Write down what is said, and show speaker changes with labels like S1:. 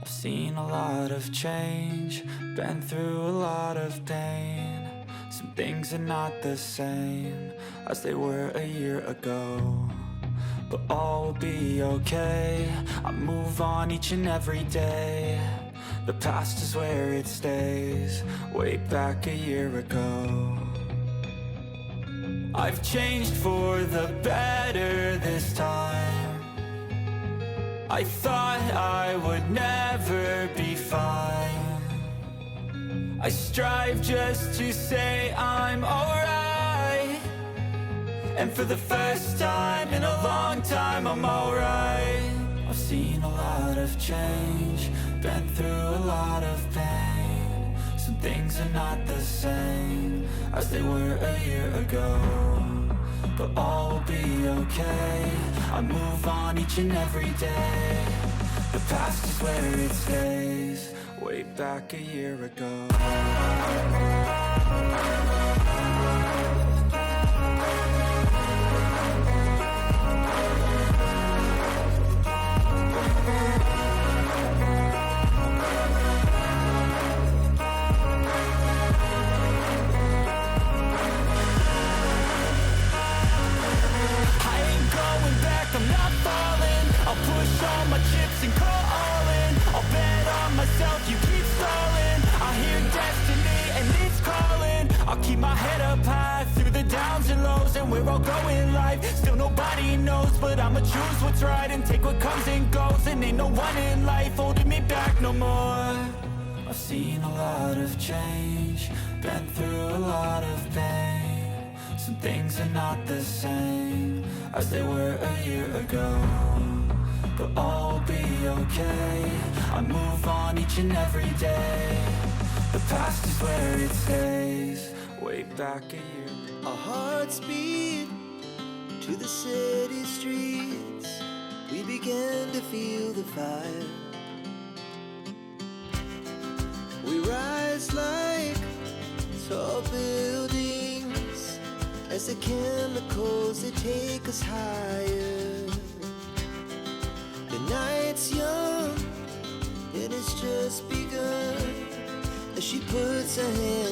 S1: I've seen a lot of change, been through a lot of pain. Some things are not the same as they were a year ago, but all will be okay. I move on each and every day. The past is where it stays, way back a year ago. I've changed for the better this time. I thought I would never be fine. I strive just to say I'm alright, and for the first time in a long time I'm alright. I've seen a lot of change, been through a lot of pain. Some things are not the same as they were a year ago, but all will be okay. I move on each and every day. The past is where it stays, way back a year ago. I'm not falling, I'll push all my chips and call all in. I'll bet on myself, you keep stalling. I hear destiny and it's calling. I'll keep my head up high through the downs and lows, and we're all going life. Still nobody knows, but I'ma choose what's right and take what comes and goes. And ain't no one in life holding me back no more. I've seen a lot of change, been through a lot of pain. Some things are not the same as they were a year ago, but all will be okay. I move on each and every day. The past is where it stays, way back a year.
S2: Our hearts beat to the city streets. We began to feel the fire. We rise like tall buildings as the chemicals, they take us higher. The night's young and it's just begun as she puts her hand